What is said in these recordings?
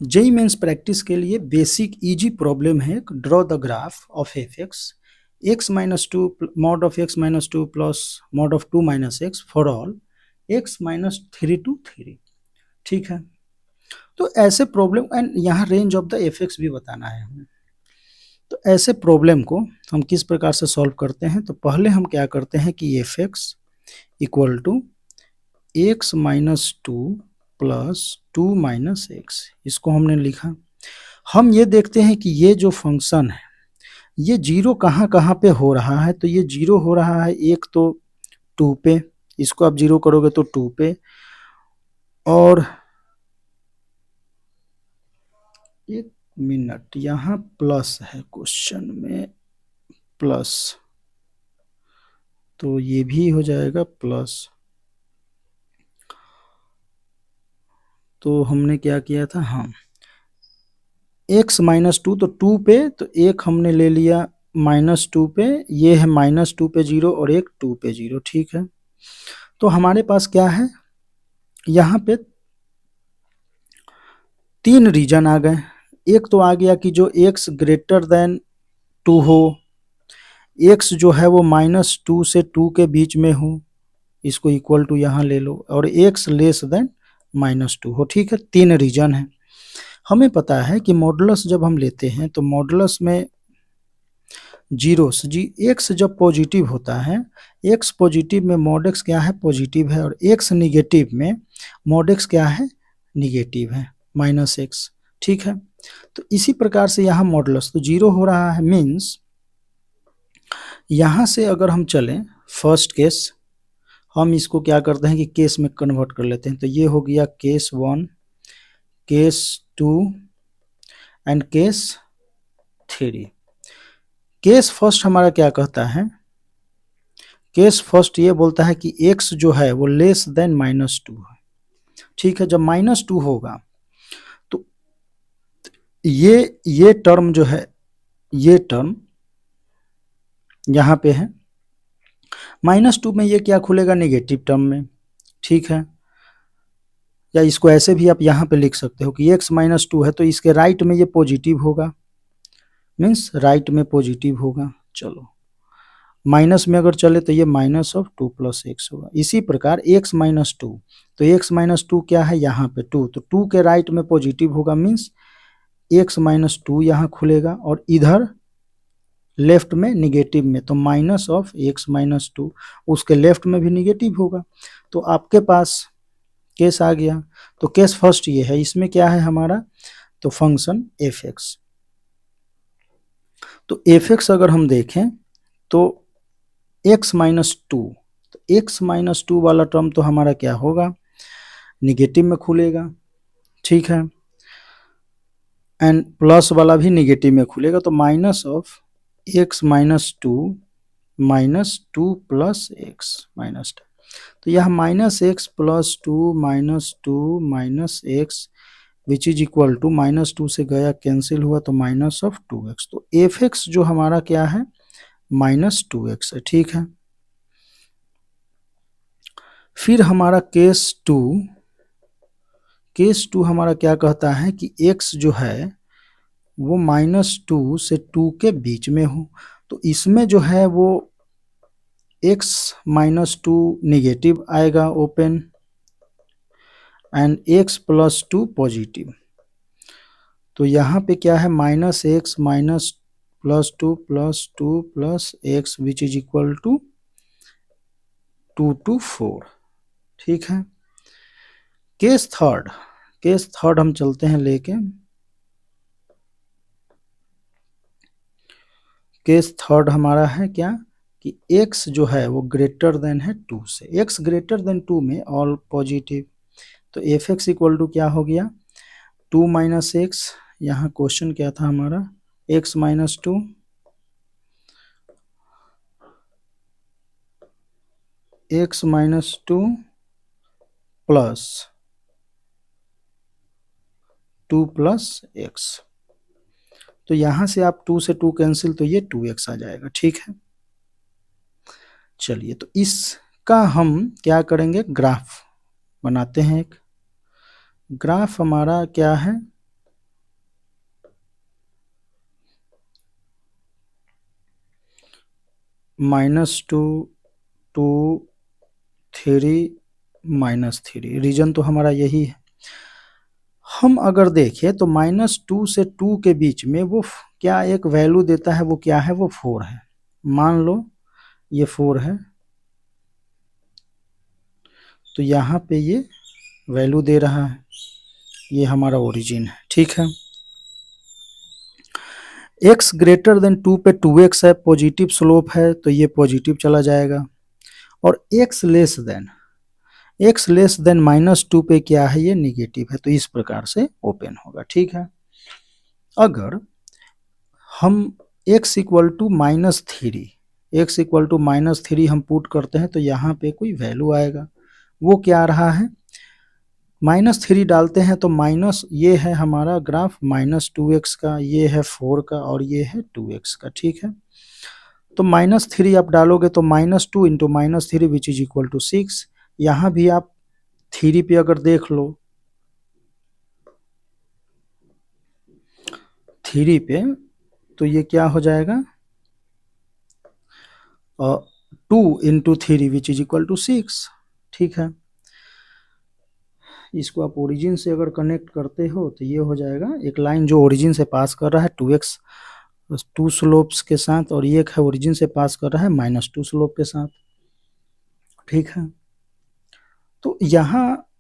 JEE mains practice के लिए basic easy problem है। Draw the graph of F X minus two mod of X minus two plus mod of two minus X for all X minus three to three. ठीक है, तो ऐसे problem and यहाँ range of the F X भी बताना है हमें। तो ऐसे प्रॉब्लम को हम किस प्रकार से सॉल्व करते हैं, तो पहले हम क्या करते हैं कि F X equal to X minus two plus two minus X, इसको हमने लिखा। हम ये देखते हैं कि ये जो फंक्शन है ये जीरो कहाँ कहाँ पे हो रहा है, तो ये जीरो हो रहा है एक तो टू पे, इसको आप जीरो करोगे तो टू पे, और एक मिनट यहाँ प्लस है क्वेश्चन में, प्लस तो ये भी हो जाएगा प्लस। तो हमने क्या किया था, हाँ एक्स माइनस टू, तो टू पे तो एक हमने ले लिया माइनस टू पे, ये है माइनस टू पे जीरो और एक टू पे जीरो। ठीक है, तो हमारे पास क्या है, यहाँ पे तीन रीजन आ गए। एक तो आ गया कि जो x ग्रेटर देन टू हो, x जो है वो माइनस टू से टू के बीच में हो, इसको इक्वल टू यहाँ ले लो, और x less than minus two हो। ठीक है, तीन रीजन है। हमें पता है कि मॉडुलस जब हम लेते हैं तो मॉडुलस में जीरो जी एक्स जब पॉजिटिव होता है, एक्स पॉजिटिव में मॉड एक्स क्या है, पॉजिटिव है, और एक्स निगेटिव में मॉड एक्स क्या है, निगेटिव है, माइनस एक्स। ठीक है, तो इसी प्रकार से यहाँ मॉडुलस तो जीरो हो रहा है, मीन्स यहाँ से अगर हम चलें फर्स्ट केस, हम इसको क्या करते हैं कि केस में कन्वर्ट कर लेते हैं। तो ये हो गया case one, case two and case three. Case first हमारा क्या कहता है, केस फर्स्ट ये बोलता है कि x जो है वो लेस देन माइनस टू है। ठीक है, जब माइनस टू होगा तो ये टर्म जो है, ये टर्म यहाँ पे है माइनस टू में, ये क्या खुलेगा, नेगेटिव टर्म में। ठीक है, या इसको ऐसे भी आप यहाँ पे लिख सकते हो कि x माइनस टू है तो इसके राइट में ये पॉजिटिव होगा, मीन्स राइट में पॉजिटिव होगा। चलो, माइनस में अगर चले तो ये minus of to plus x होगा। इसी प्रकार x माइनस टू, तो x माइनस टू क्या है यहाँ पे टू, तो टू के राइट में पॉजिटिव होगा, मीन्स x माइनस टू यहाँ खुलेगा, और इधर लेफ्ट में निगेटिव में तो minus of x minus to, उसके लेफ्ट में भी निगेटिव होगा। तो आपके पास केस आ गया। तो केस फर्स्ट ये है, इसमें क्या है हमारा, तो फंक्शन एफ एक्स। तो एफ एक्स अगर हम देखें तो x माइनस टू, तो x माइनस टू वाला टर्म तो हमारा क्या होगा, निगेटिव में खुलेगा। ठीक है, एंड प्लस वाला भी निगेटिव में खुलेगा, तो minus of x minus two plus X minus two, तो यह minus X plus two minus X which is equal to minus two से गया कैंसिल हुआ तो माइनस ऑफ टू एक्स। तो एफ एक्स जो हमारा क्या है, माइनस टू एक्स है। ठीक है, फिर हमारा केस टू हमारा क्या कहता है कि x जो है वो माइनस टू से टू के बीच में हो, तो इसमें जो है वो x माइनस टू निगेटिव आएगा open, and x plus two positive. तो यहाँ पे क्या है, minus X minus plus two plus X which is equal to two two four. ठीक है, केस थर्ड हम चलते हैं लेके। केस थर्ड हमारा है क्या कि x जो है वो ग्रेटर देन है टू से, x ग्रेटर देन टू में ऑल पॉजिटिव। तो एफ एक्स इक्वल टू क्या हो गया, टू माइनस एक्स, यहाँ क्वेश्चन क्या था हमारा, x minus to, X minus two plus two plus x. तो यहां से आप टू से टू कैंसिल, तो ये टू एक्स आ जाएगा। ठीक है, चलिए तो इसका हम क्या करेंगे, ग्राफ बनाते हैं। एक ग्राफ हमारा क्या है, -2 2 3 -3, रीजन तो हमारा यही है। हम अगर देखें तो -2 से 2 के बीच में वो क्या एक वैल्यू देता है, वो क्या है, वो 4 है। मान लो ये 4 है, तो यहाँ पे ये वैल्यू दे रहा है, ये हमारा ओरिजिन है। ठीक है, x ग्रेटर देन 2 पे 2x है, पॉजिटिव स्लोप है, तो ये पॉजिटिव चला जाएगा। और x लेस देन -2 पे क्या है, ये निगेटिव है, तो इस प्रकार से ओपन होगा। ठीक है, अगर हम x इक्वल टू -3 हम पुट करते हैं तो यहाँ पे कोई वैल्यू आएगा, वो क्या आ रहा है, -3 डालते हैं तो माइनस, ये है हमारा ग्राफ -2x का, ये है 4 का, और ये है 2x का। ठीक है, तो -3 आप डालोगे तो -2 into -3 which is equal to 6। यहाँ भी आप 3 पे अगर देख लो, 3 पे, तो ये क्या हो जाएगा, 2 into 3 which is equal to 6। ठीक है, इसको आप ओरिजिन से अगर कनेक्ट करते हो तो ये हो जाएगा, एक लाइन जो ओरिजिन से पास कर रहा है 2x 2 स्लोप्स के साथ, और ये एक है ओरिजिन से पास कर रहा है -2 स्लोप के साथ। ठीक है, तो यहाँ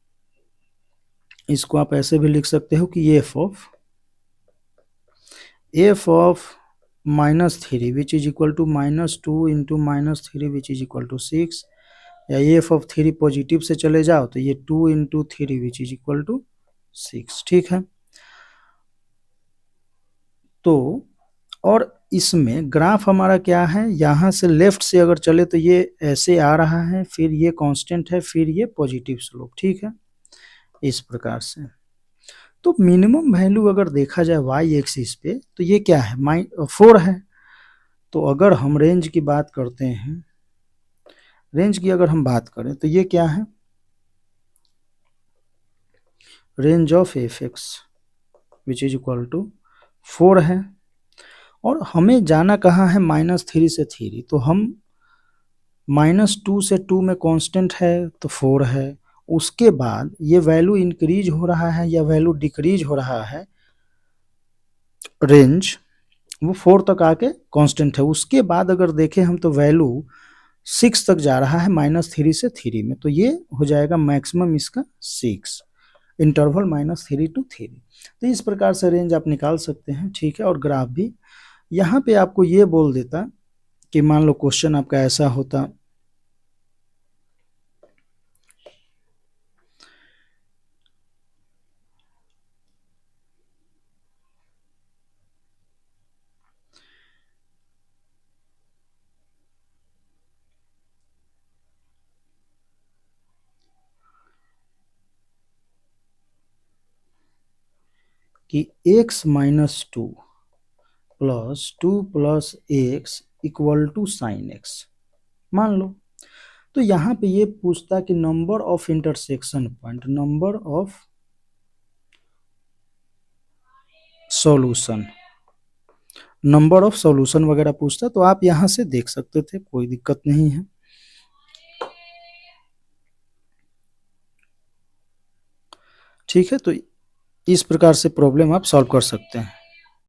इसको आप ऐसे भी लिख सकते हो कि f of -3 which is equal to -2 into -3 which is equal to 6, या f ऑफ 3 पॉजिटिव से चले जाओ तो ये 2 into 3 which is equal to 6। ठीक है, तो और इसमें ग्राफ हमारा क्या है, यहाँ से लेफ्ट से अगर चले तो ये ऐसे आ रहा है, फिर ये कांस्टेंट है, फिर ये पॉजिटिव स्लोप। ठीक है, इस प्रकार से। तो मिनिमम वैल्यू अगर देखा जाए वाई एक्सिस पे तो ये क्या है, 4 है। तो अगर हम रेंज की बात करते हैं, रेंज की अगर हम बात करें तो ये क्या है, range of F X which is equal to 4 है। और हमें जाना कहाँ है, -3 से 3, तो हम -2 से 2 में कांस्टेंट है तो 4 है। उसके बाद ये वैल्यू इंक्रीज हो रहा है या वैल्यू डिक्रीज हो रहा है, रेंज वो 4 तक आके कांस्टेंट है। उसके बाद अगर देखें हम तो वैल्यू 6 तक जा रहा है -3 से 3 में, तो ये हो जाएगा मैक्सिमम इसका 6, इंटरवल -3 to 3। तो इस प्रकार से रेंज आप निकाल सकते हैं। ठीक है, और ग्राफ भी यहाँ पे आपको ये बोल देता कि मान लो क्वेश्चन आपका ऐसा होता कि x-2 plus 2 plus x equal to sine x, मान लो। तो यहाँ पे ये पूछता कि number of intersection point, number of solution, number of solution वगैरह पूछता, तो आप यहाँ से देख सकते थे, कोई दिक्कत नहीं है। ठीक है, तो इस प्रकार से प्रॉब्लम आप सॉल्व कर सकते हैं।